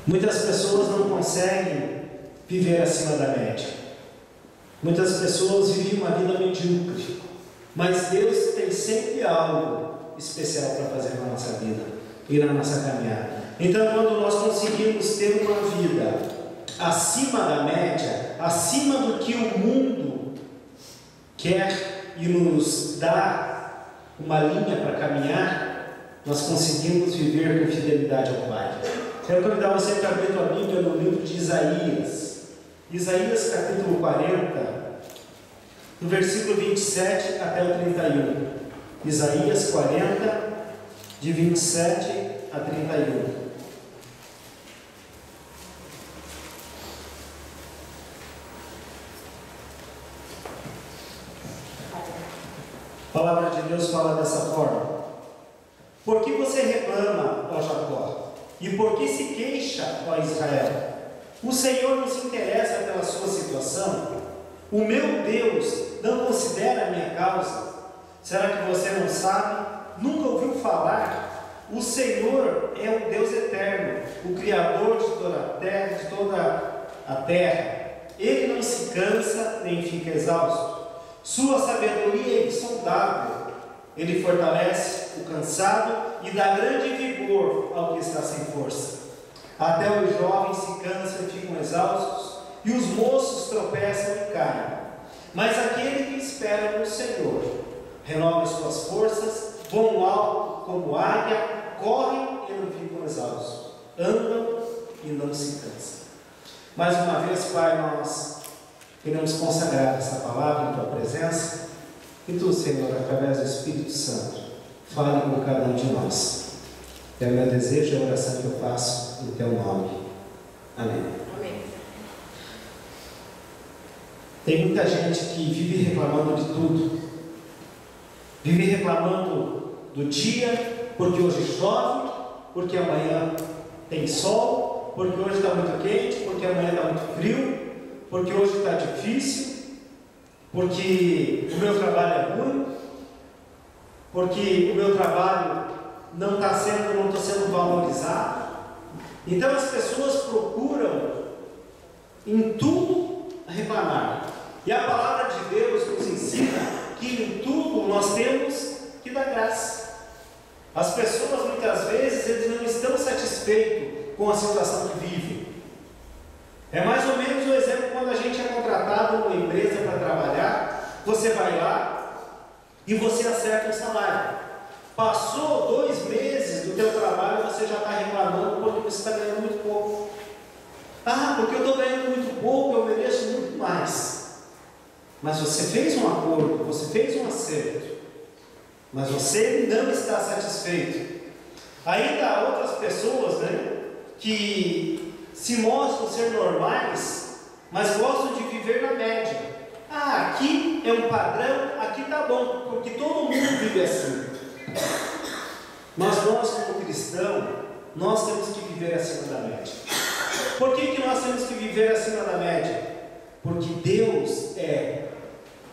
Muitas pessoas não conseguem viver acima da média. Muitas pessoas vivem uma vida medíocre. Mas Deus tem sempre algo especial para fazer na nossa vida e na nossa caminhada. Então, quando nós conseguimos ter uma vida acima da média, acima do que o mundo quer e nos dá uma linha para caminhar, nós conseguimos viver com fidelidade ao Pai. Quero convidar você para abrir a Bíblia no livro de Isaías. Isaías capítulo 40, no versículo 27 até o 31. Isaías 40, de 27 a 31. A palavra de Deus fala dessa forma: por que você reclama, ó Jacó? E por que se queixa, ó Israel? O Senhor não se interessa pela sua situação? O meu Deus não considera a minha causa? Será que você não sabe? Nunca ouviu falar? O Senhor é o Deus eterno, o Criador de toda a terra. Ele não se cansa nem fica exausto. Sua sabedoria é insondável. Ele fortalece o cansado e dá grande vigor ao que está sem força. Até os jovens se cansam e ficam exaustos, e os moços tropeçam e caem. Mas aquele que espera no Senhor renova suas forças, voam alto como águia, correm e não ficam exaustos, andam e não se cansam. Mais uma vez, Pai, nós queremos consagrar essa palavra em Tua presença, e Tu, Senhor, através do Espírito Santo, fale com cada um de nós. É o meu desejo e a oração que eu faço em Teu nome. Amém. Amém. Tem muita gente que vive reclamando de tudo. Vive reclamando do dia, porque hoje chove, porque amanhã tem sol, porque hoje está muito quente, porque amanhã está muito frio, porque hoje está difícil, porque o meu trabalho é ruim, porque o meu trabalho não estou sendo valorizado. Então as pessoas procuram em tudo reclamar. E a palavra de Deus nos ensina que em tudo nós temos que dar graça. As pessoas muitas vezes eles não estão satisfeitos com a situação que vivem. É mais ou menos o exemplo quando a gente é contratado numa empresa para trabalhar. Você vai lá e você acerta um salário. Passou 2 meses do teu trabalho, você já está reclamando porque você está ganhando muito pouco. Ah, porque eu estou ganhando muito pouco, eu mereço muito mais. Mas você fez um acordo, você fez um acerto, mas você não está satisfeito. Ainda há outras pessoas, que se mostram ser normais, mas gostam de viver na média. Ah, aqui é um padrão, aqui está bom, porque todo mundo vive assim. Mas nós, como cristãos, nós temos que viver acima da média. Por que nós temos que viver acima da média? Porque Deus é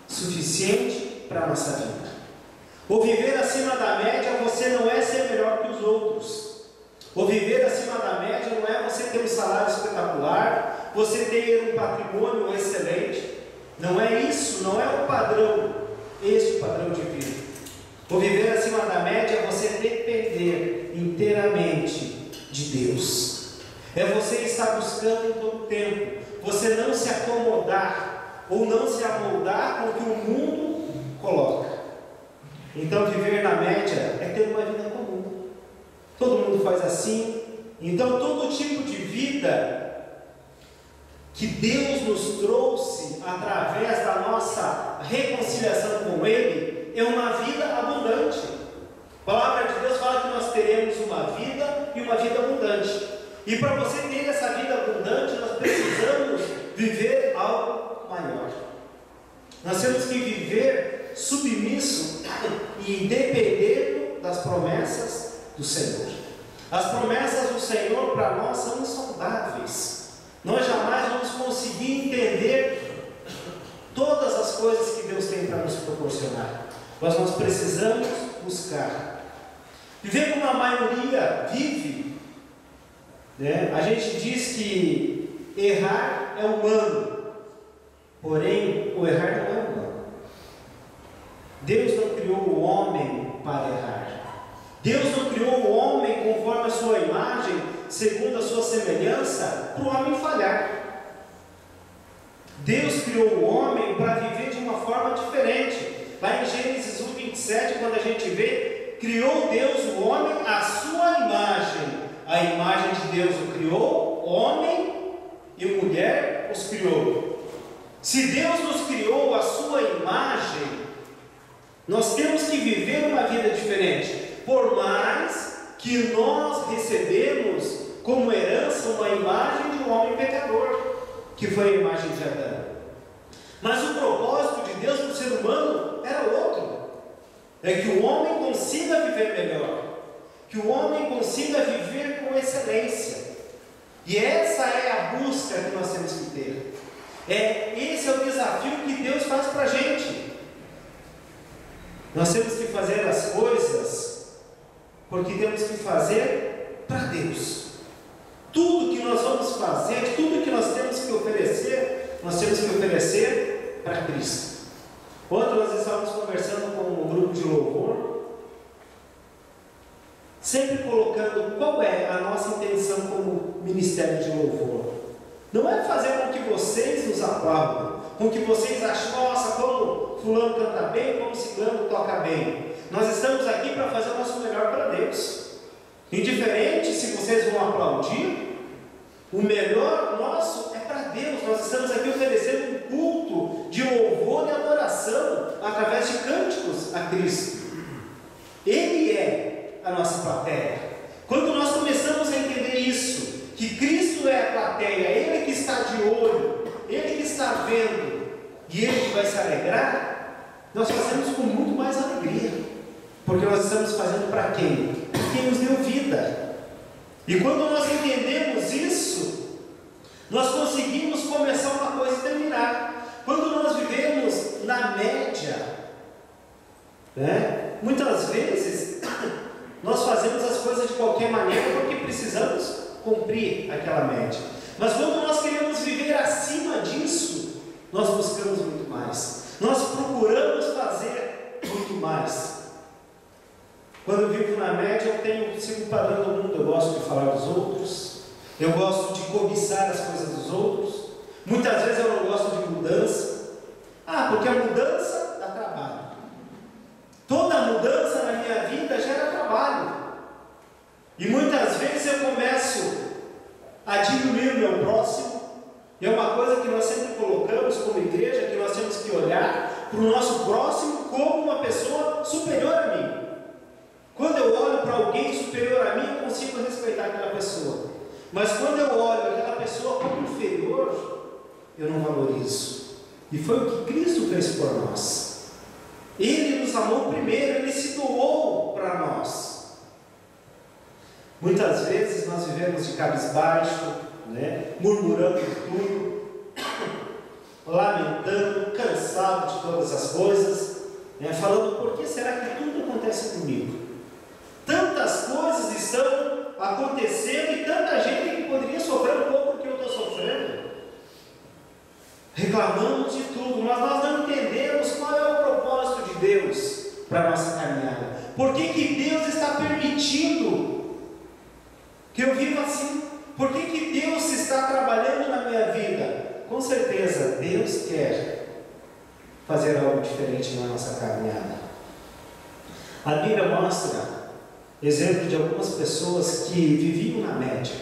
suficiente para a nossa vida. O viver acima da média, você não é ser melhor que os outros. O viver acima da média não é você ter um salário espetacular, você ter um patrimônio excelente. Não é isso, não é o padrão, este padrão de vida. O viver acima da média é você depender inteiramente de Deus. É você estar buscando em todo o tempo. Você não se acomodar ou não se amoldar com o que o mundo coloca. Então viver na média é ter uma vida comum. Todo mundo faz assim. Então todo tipo de vida que Deus nos trouxe através da nossa reconciliação com Ele é uma vida abundante. A palavra de Deus fala que nós teremos uma vida e uma vida abundante. E para você ter essa vida abundante, nós precisamos viver algo maior. Nós temos que viver submisso e dependendo das promessas do Senhor. As promessas do Senhor para nós são insondáveis. Nós jamais vamos conseguir entender todas as coisas que Deus tem para nos proporcionar. Mas nós precisamos buscar. Viver como a maioria vive né? A gente diz que errar é humano, porém o errar não é humano. Deus não criou o homem para errar. Deus não criou o homem conforme a sua imagem, segundo a sua semelhança, para o homem falhar. Deus criou o homem para viver de uma forma diferente. Lá em Gênesis 1:27, quando a gente vê, criou Deus o homem à sua imagem. A imagem de Deus o criou, homem e mulher os criou. Se Deus nos criou à sua imagem, nós temos que viver uma vida diferente. Por mais que nós recebemos como herança uma imagem de um homem pecador, que foi a imagem de Adão. Mas o propósito de Deus para o ser humano era outro. É que o homem consiga viver melhor, que o homem consiga viver com excelência. E essa é a busca que nós temos que ter. Esse é o desafio que Deus faz para a gente. Nós temos que fazer as coisas porque temos que fazer para Deus. Tudo que nós vamos fazer, tudo que nós temos que oferecer, nós temos que oferecer para Cristo. Ontem nós estávamos conversando com um grupo de louvor, sempre colocando qual é a nossa intenção como ministério de louvor. Não é fazer com que vocês nos aplaudam, com que vocês achem, nossa, como fulano canta bem, como ciclano toca bem. Nós estamos aqui para fazer o nosso melhor para Deus. Indiferente se vocês vão aplaudir, o melhor nosso é para Deus. Nós estamos aqui oferecendo um culto de louvor e adoração através de cânticos a Cristo. Ele é a nossa plateia. Quando nós começamos a entender isso, que Cristo é a plateia, Ele que está de olho, Ele que está vendo e Ele que vai se alegrar, nós fazemos com muito mais alegria, porque nós estamos fazendo para quem? Quem nos deu vida. E quando nós entendemos isso, nós conseguimos começar uma coisa e terminar. Quando nós vivemos na média, muitas vezes nós fazemos as coisas de qualquer maneira porque precisamos cumprir aquela média. Mas quando nós queremos viver acima disso, nós buscamos muito mais, nós procuramos fazer muito mais. Quando eu vivo na média, eu sigo parando o mundo. Eu gosto de falar dos outros, eu gosto de cobiçar as coisas dos outros. Muitas vezes eu não gosto de mudança. Porque a mudança dá trabalho. Toda mudança na minha vida gera trabalho. E muitas vezes eu começo a diminuir o meu próximo. E é uma coisa que nós sempre colocamos como igreja, que nós temos que olhar para o nosso próximo como uma pessoa superior a mim. Quando eu olho para alguém superior a mim, eu consigo respeitar aquela pessoa. Mas quando eu olho aquela pessoa como inferior, eu não valorizo. E foi o que Cristo fez por nós. Ele nos amou primeiro, Ele se doou para nós. Muitas vezes nós vivemos de cabisbaixo, murmurando tudo, lamentando, cansado de todas as coisas, falando, por que será que tudo acontece comigo? Tantas coisas estão acontecendo e tanta gente que poderia sofrer um pouco do que eu estou sofrendo. Reclamamos de tudo, mas nós não entendemos qual é o propósito de Deus para a nossa caminhada. Por que Deus está permitindo que eu viva assim? Por que Deus está trabalhando na minha vida? Com certeza, Deus quer fazer algo diferente na nossa caminhada. A Bíblia mostra exemplo de algumas pessoas que viviam na média.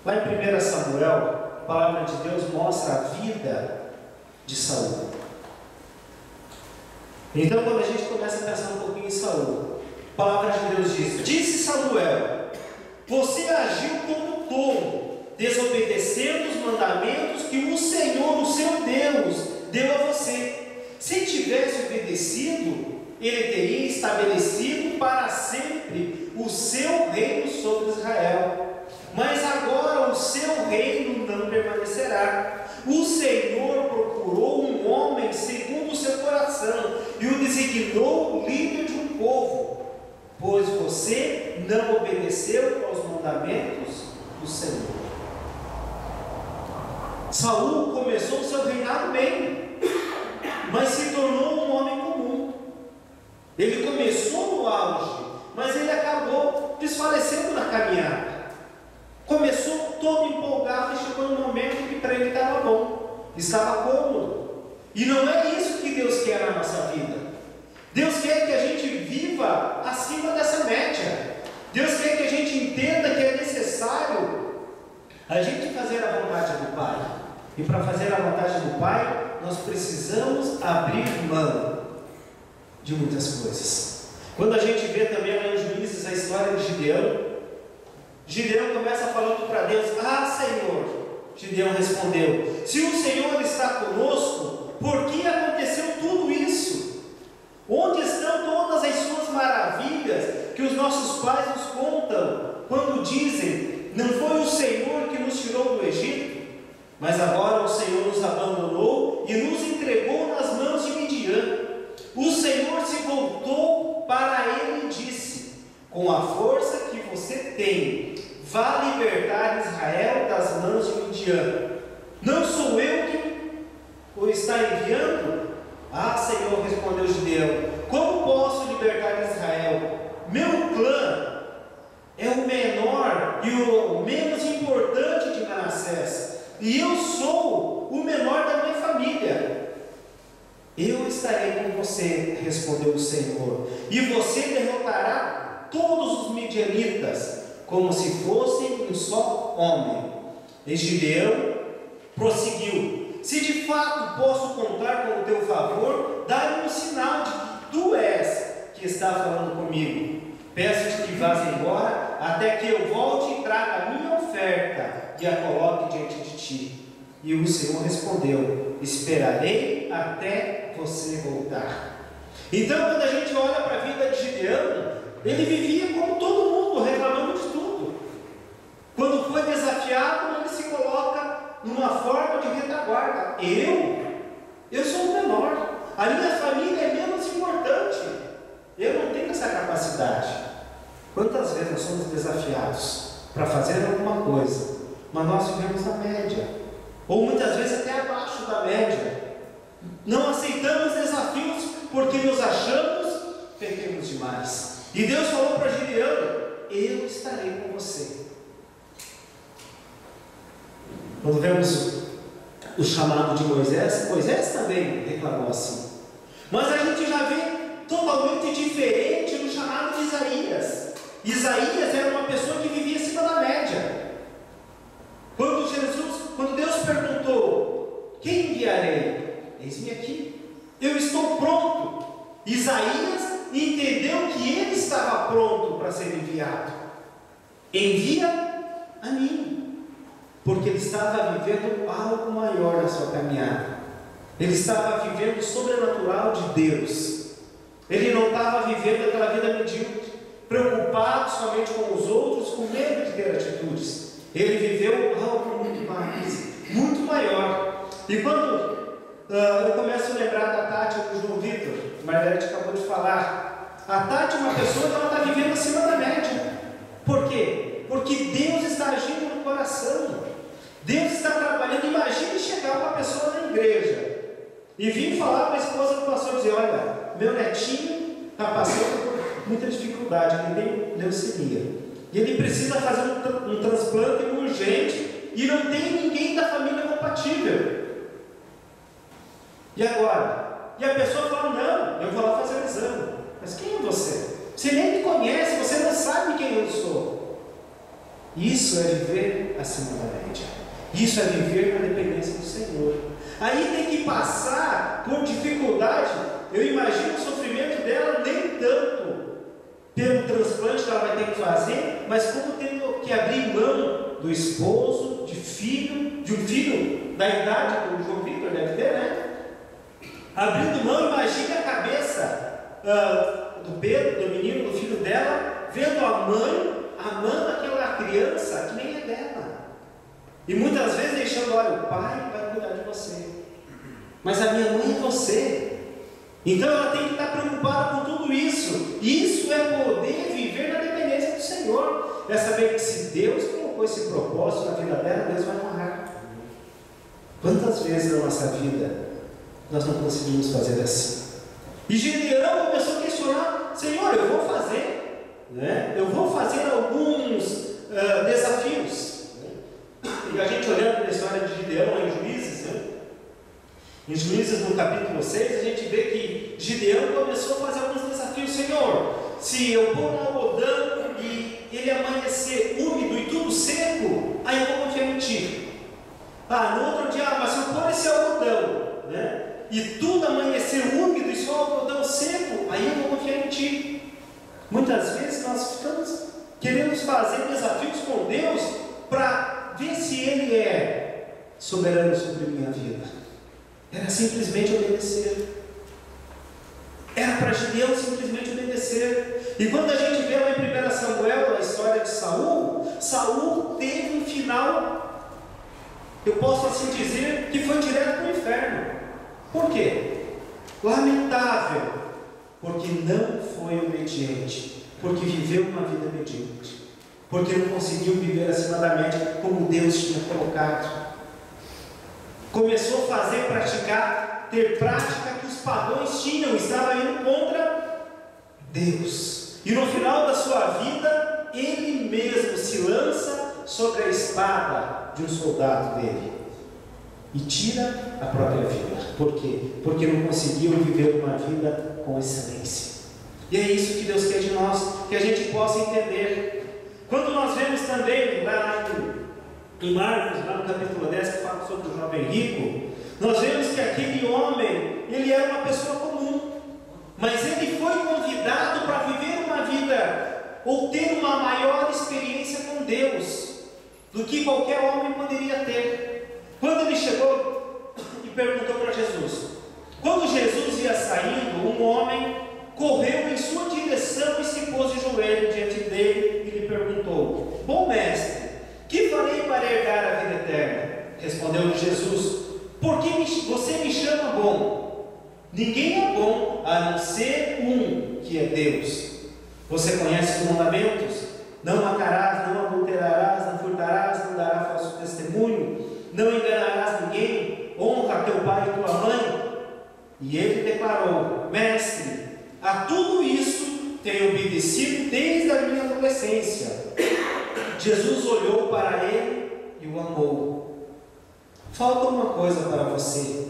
Lá em 1 Samuel, a palavra de Deus mostra a vida de Saul. Então, quando a gente começa a pensar um pouquinho em Saul, a palavra de Deus diz: disse Samuel, você agiu como tolo, desobedecendo os mandamentos que o Senhor, o seu Deus, deu a você. Se tivesse obedecido, Ele teria estabelecido para sempre o seu reino sobre Israel. Mas agora o seu reino não permanecerá. O Senhor procurou um homem segundo o seu coração e o designou líder de um povo, pois você não obedeceu aos mandamentos do Senhor. Saul começou o seu reinado bem, mas se tornou um homem comum. Ele começou no auge, mas ele acabou desfalecendo na caminhada. Começou todo empolgado e chegou no momento que para ele estava bom, estava cômodo. E não é isso que Deus quer na nossa vida. Deus quer que a gente viva acima dessa média. Deus quer que a gente entenda que é necessário a gente fazer a vontade do Pai. E para fazer a vontade do Pai, nós precisamos abrir mão de muitas coisas. Quando a gente vê também lá em Juízes a história de Gideão, Gideão começa falando para Deus: ah, Senhor. Gideão respondeu: se o Senhor está conosco, por que aconteceu tudo isso? Onde estão todas as suas maravilhas que os nossos pais nos contam, quando dizem: não foi o Senhor que nos tirou do Egito? Mas agora o Senhor nos abandonou e nos entregou nas mãos de Midian. O Senhor se voltou para ele e disse: com a força que você tem, vá libertar Israel das mãos de Midian. Não sou eu que o está enviando? Ah, Senhor, respondeu Gideão, como posso libertar Israel? Meu clã é o menor e o menos importante de Manassés, e eu sou o menor da minha família. Eu estarei com você, respondeu o Senhor, e você derrotará todos os midianitas, como se fossem um só homem. E Gideão prosseguiu: se de fato posso contar com o teu favor, dá-me um sinal de que tu és que está falando comigo. Peço-te que vás embora, até que eu volte e traga a minha oferta e a coloque diante de ti. E o Senhor respondeu: esperarei até você voltar. Então, quando a gente olha para a vida de Gideão, ele vivia como todo mundo, reclamando de tudo. Quando foi desafiado, ele se coloca numa forma de retaguarda. Eu sou o menor, a minha família é menos importante, eu não tenho essa capacidade. Quantas vezes nós somos desafiados para fazer alguma coisa, mas nós vivemos na média, ou muitas vezes até abaixo da média. Não aceitamos desafios porque nos achamos pequenos demais. E Deus falou para Gideão: eu estarei com você. Quando vemos o chamado de Moisés, Moisés também reclamou assim. Mas a gente já vê totalmente diferente no chamado de Isaías. Isaías era uma pessoa que vivia acima da média. Quando Deus perguntou: quem enviarei? Eis-me aqui, eu estou pronto. Isaías entendeu que ele estava pronto para ser enviado. Envia a mim, porque ele estava vivendo algo maior na sua caminhada. Ele estava vivendo o sobrenatural de Deus. Ele não estava vivendo aquela vida medíocre, preocupado somente com os outros, com medo de ter atitudes. Ele viveu algo muito mais, muito maior. E quando eu começo a lembrar da Tati e do João Vitor, Margarete acabou de falar, a Tati é uma pessoa que ela está vivendo acima da média. Por quê? Porque Deus está agindo no coração, Deus está trabalhando. Imagine chegar uma pessoa na igreja e vir falar para a esposa do pastor e dizer: olha, meu netinho está passando por muita dificuldade, ele tem leucemia, e ele precisa fazer um transplante urgente, e não tem ninguém da família compatível. E agora? E a pessoa fala: não, eu vou lá fazer o exame. Mas quem é você? Você nem me conhece, você não sabe quem eu sou. Isso é viver acima da média. Isso é viver na dependência do Senhor. Aí tem que passar por dificuldade. Eu imagino o sofrimento dela, nem tanto pelo transplante que ela vai ter que fazer, mas como tendo que abrir mão do esposo, de um filho da idade que o João Vitor deve ter, né? Abrindo mão, imagine a cabeça do Pedro, do menino, do filho dela, vendo a mãe amando aquela criança que nem é dela. E muitas vezes deixando: olha, o pai vai cuidar de você, mas a minha mãe é você. Então ela tem que estar preocupada com tudo isso. Isso é poder viver na dependência do Senhor. É saber que se Deus colocou colocou esse propósito na vida dela, Deus vai honrar. Quantas vezes na nossa vida nós não conseguimos fazer assim? E Gideão começou a questionar: Senhor, eu vou fazer, né? Eu vou fazer alguns desafios. E a gente olhando para a história de Gideão em Juízes, né? Em Juízes no capítulo 6, a gente vê que Gideão começou a fazer alguns desafios. Senhor, se eu pôr um algodão e ele amanhecer úmido e tudo seco, aí eu vou confiar em Ti. No outro dia, mas se eu pôr esse algodão, né, e tudo amanhecer úmido e só algodão seco, aí eu vou confiar em Ti. Muitas vezes nós queremos fazer desafios com Deus para ver se Ele é soberano sobre a minha vida. Era simplesmente obedecer. Era para Gideão simplesmente obedecer. E quando a gente vê lá em 1 Samuel a história de Saul, Saul teve um final, eu posso assim dizer, que foi direto para o inferno. Por quê? Lamentável, porque não foi obediente, porque viveu uma vida obediente, porque não conseguiu viver acima da média como Deus tinha colocado. Começou a praticar, ter prática que os pagãos tinham, estava indo contra Deus. E no final da sua vida, ele mesmo se lança sobre a espada de um soldado dele e tira a própria vida. Por quê? Porque não conseguiu viver uma vida com excelência. E é isso que Deus quer de nós, que a gente possa entender. Quando nós vemos também lá em Marcos, lá no capítulo 10, que fala sobre o jovem rico, nós vemos que aquele homem, ele era uma pessoa comum, mas ele foi convidado para viver uma vida, ou ter uma maior experiência com Deus, do que qualquer homem poderia ter. Quando ele chegou e perguntou para Jesus, quando Jesus ia saindo, um homem correu em sua direção e se pôs de joelho diante dele e lhe perguntou: bom mestre, que farei para herdar a vida eterna? Respondeu-lhe Jesus: por que você me chama bom? Ninguém é bom a não ser um, que é Deus. Você conhece os mandamentos? Não matarás, não adulterarás, não furtarás, não darás falso testemunho, não enganarás ninguém, honra teu pai e tua mãe. E ele declarou: mestre, a tudo isso tenho obedecido desde a minha adolescência. Jesus olhou para ele e o amou. Falta uma coisa para você,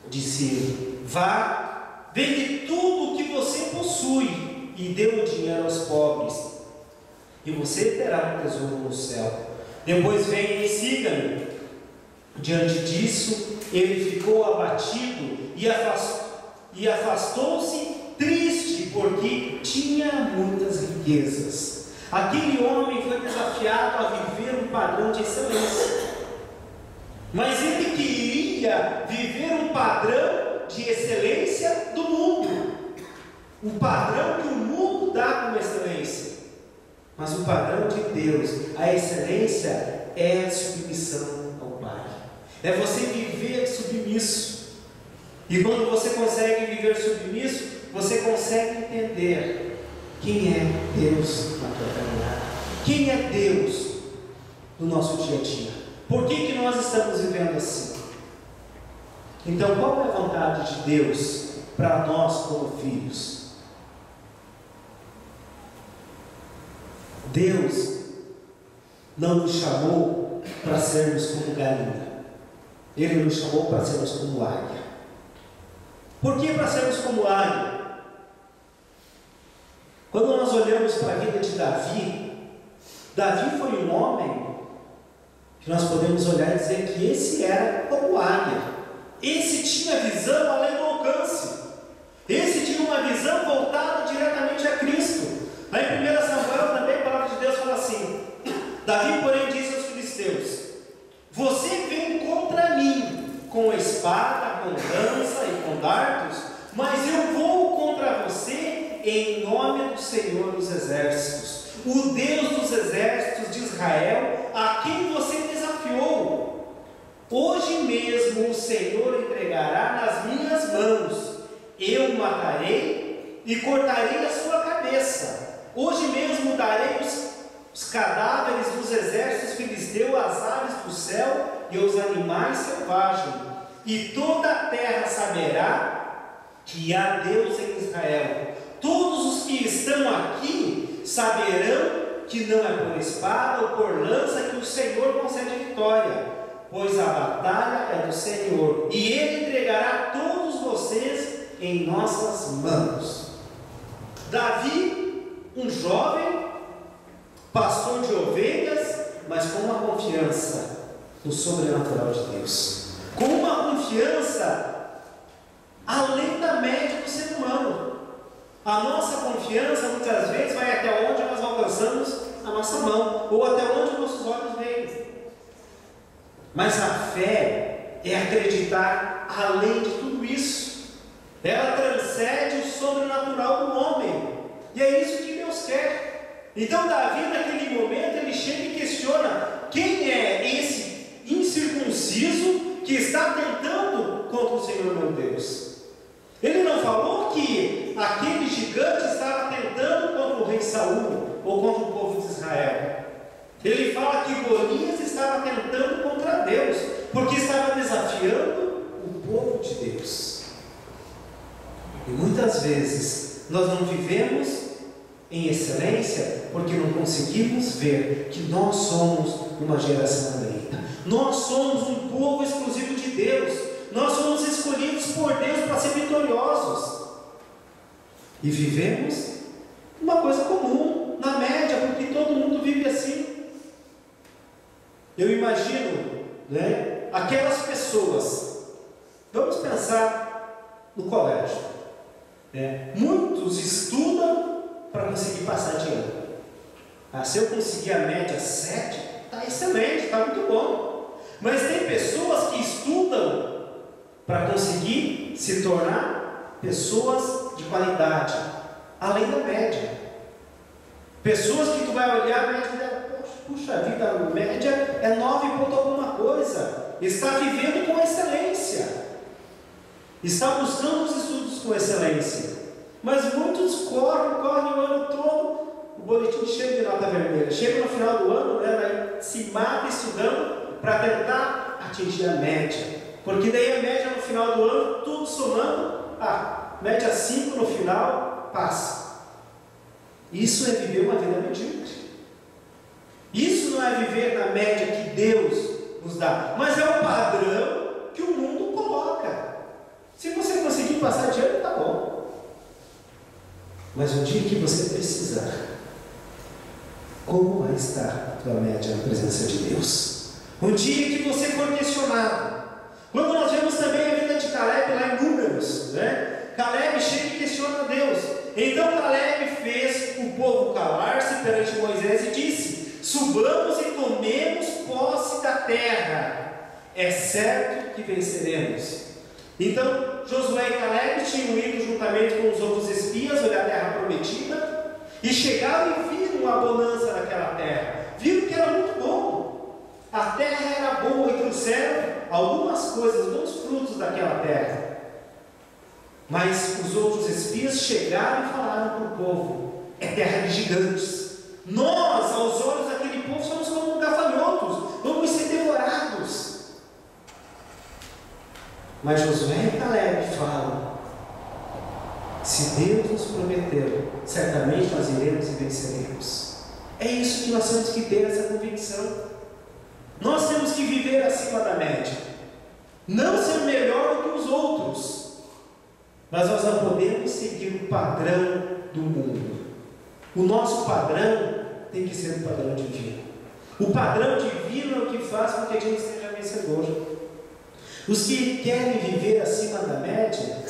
disse ele: vá, vende tudo o que você possui e dê o dinheiro aos pobres, e você terá um tesouro no céu. Depois venha e siga-me. Diante disso, ele ficou abatido e afastou-se triste, porque tinha muitas riquezas. Aquele homem foi desafiado a viver um padrão de excelência, mas ele queria viver um padrão de excelência do mundo, o padrão que o mundo dá como excelência. Mas o padrão de Deus, a excelência, é a submissão ao Pai, é você viver submisso. E quando você consegue viver submisso, você consegue entender quem é Deus na tua caminhada, quem é Deus no nosso dia a dia, por que nós estamos vivendo assim. Então, qual é a vontade de Deus para nós como filhos? Deus não nos chamou para sermos como galinha, Ele nos chamou para sermos como águia. Por que para sermos como águia? Quando nós olhamos para a vida de Davi, Davi foi um homem que nós podemos olhar e dizer que esse era como águia, esse tinha visão além do alcance, esse tinha uma visão voltada diretamente a Cristo. Lá em 1 Samuel também a palavra de Deus fala assim: Davi, porém, disse aos filisteus: você vem contra mim com espada, com lança e com dardos, mas eu vou contra você em nome do Senhor dos Exércitos, o Deus dos Exércitos de Israel, a quem você desafiou. Hoje mesmo o Senhor entregará nas minhas mãos, eu o matarei e cortarei a sua cabeça. Hoje mesmo darei os cadáveres dos exércitos selvagem, e toda a terra saberá que há Deus em Israel. Todos os que estão aqui saberão que não é por espada ou por lança que o Senhor concede vitória, pois a batalha é do Senhor, e Ele entregará todos vocês em nossas mãos. Davi, um jovem, pastor de ovelhas, mas com uma confiança no sobrenatural de Deus, com uma confiança além da média do ser humano. A nossa confiança muitas vezes vai até onde nós alcançamos a nossa mão, ou até onde nossos olhos veem. Mas a fé é acreditar além de tudo isso. Ela transcende o sobrenatural do homem, e é isso que Deus quer. Então Davi, naquele momento, ele chega e questiona: quem é esse incircunciso que está tentando contra o Senhor meu Deus? Ele não falou que aquele gigante estava tentando contra o rei Saul ou contra o povo de Israel. Ele fala que Golias estava tentando contra Deus, porque estava desafiando o povo de Deus. E muitas vezes nós não vivemos em excelência porque não conseguimos ver que nós somos uma geração eleita. Nós somos um povo exclusivo de Deus. Nós somos escolhidos por Deus para ser vitoriosos. E vivemos uma coisa comum, na média, porque todo mundo vive assim. Eu imagino, aquelas pessoas. Vamos pensar no colégio. Muitos estudam para conseguir passar de ano. Se eu conseguir a média 7, está excelente, está muito bom. Mas tem pessoas que estudam para conseguir se tornar pessoas de qualidade, além da média. Pessoas que tu vai olhar a média dela, puxa vida, a média é 9 ponto alguma coisa. Está vivendo com excelência, está buscando os estudos com excelência. Mas muitos correm o ano todo, o boletim chega de nota vermelha. Chega no final do ano, se mata estudando para tentar atingir a média. Porque daí a média no final do ano, tudo somando, média 5 no final, passa. Isso é viver uma vida medíocre. Isso não é viver na média que Deus nos dá, mas é o padrão que o mundo coloca. Se você conseguir passar de ano, está bom. Mas o dia que você precisar, como vai estar a tua média na presença de Deus? Um dia que você for questionado. Quando nós vemos também a vida de Caleb lá em Números, Caleb chega e questiona Deus. Então Caleb fez o povo calar-se perante Moisés e disse: subamos e tomemos posse da terra, é certo que venceremos. Então Josué e Caleb tinham ido juntamente com os outros espias olhar a terra prometida, e chegaram e viram a bonança daquela terra, viram que era muito bom. A terra era boa e trouxeram algumas coisas, alguns frutos daquela terra. Mas os outros espias chegaram e falaram para o povo: é terra de gigantes. Nós, aos olhos daquele povo, somos como gafanhotos, vamos ser devorados. Mas Josué e Caleb falam: se Deus nos prometeu, certamente nós iremos e venceremos. É isso que nós temos que ter, essa convicção. Nós temos que viver acima da média, não ser melhor do que os outros, mas nós não podemos seguir o padrão do mundo. O nosso padrão tem que ser o padrão divino. O padrão divino é o que faz com que a gente seja vencedor. Os que querem viver acima da média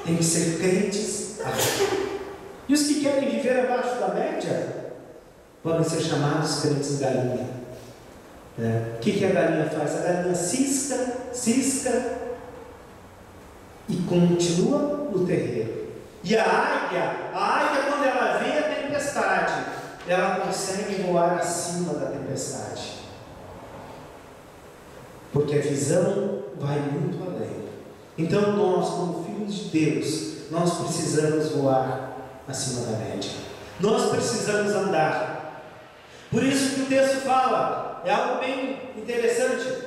têm que ser crentes abaixo. E os que querem viver abaixo da média podem ser chamados crentes galinha. O que a galinha faz? A galinha cisca e continua no terreiro. E a águia quando ela vê a tempestade, ela consegue voar acima da tempestade, porque a visão vai muito além. Então nós, como filhos de Deus, nós precisamos voar acima da média. Nós precisamos andar. Por isso que o texto fala, é algo bem interessante.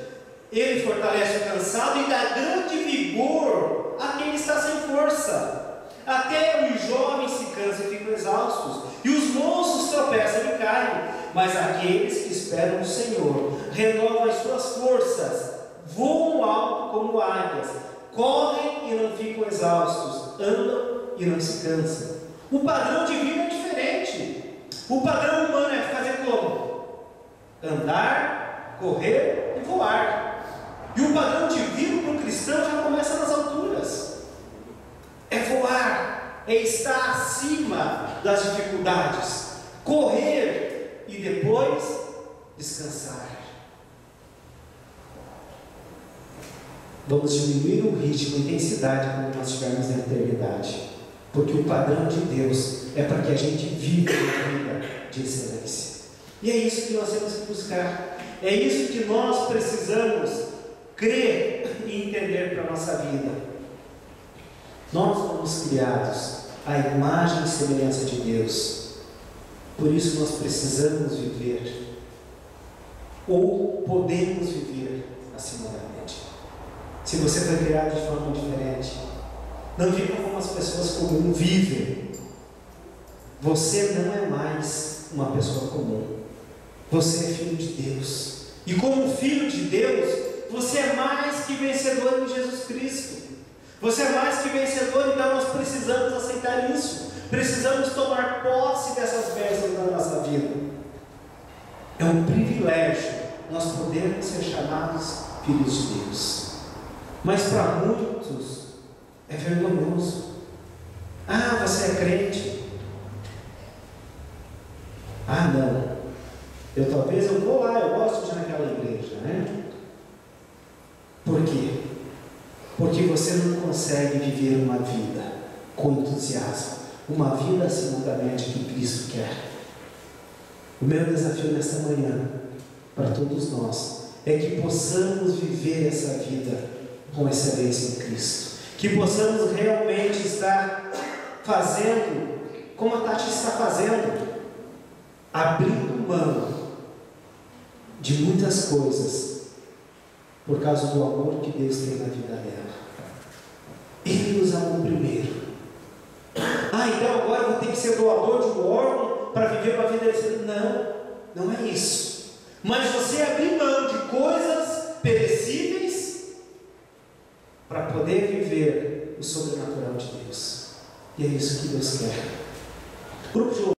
Ele fortalece o cansado e dá grande vigor a quem está sem força. Até os jovens se cansam e ficam exaustos, e os moços tropeçam e caem. Mas aqueles que esperam no Senhor renovam as suas forças, voam alto como águias, correm e não ficam exaustos, andam e não se cansam. O padrão divino é diferente. O padrão humano é fazer como? Andar, correr e voar. E o padrão divino para o cristão já começa nas alturas. É voar, é estar acima das dificuldades, correr e depois descansar. Vamos diminuir o ritmo e a intensidade quando nós estivermos na eternidade, porque o padrão de Deus é para que a gente viva uma vida de excelência. E é isso que nós temos que buscar, é isso que nós precisamos crer e entender para a nossa vida. Nós fomos criados à imagem e semelhança de Deus, por isso nós precisamos viver, ou podemos viver acima da média. Se você foi criado de forma diferente, não viva como as pessoas comuns vivem. Você não é mais uma pessoa comum, você é filho de Deus, e como filho de Deus, você é mais que vencedor em Jesus Cristo. Você é mais que vencedor, então nós precisamos aceitar isso. Precisamos tomar posse dessas bênçãos na nossa vida. É um privilégio nós podermos ser chamados filhos de Deus. Mas para muitos é vergonhoso. Ah, você é crente? Ah, não. Talvez eu vou lá, eu gosto de ir naquela igreja, né? Por quê? Porque você não consegue viver uma vida com entusiasmo, uma vida acima da média que Cristo quer. O meu desafio nesta manhã, para todos nós, é que possamos viver essa vida com excelência em Cristo, que possamos realmente estar fazendo como a Tati está fazendo, abrindo mão de muitas coisas por causa do amor que Deus tem na vida dela. Ele nos amou primeiro. Então agora eu vou ter que ser doador de um órgão para viver uma vida excelente. Não, não é isso. Mas você abrir mão de coisas perecíveis para poder viver o sobrenatural de Deus. E é isso que Deus quer. Grupo de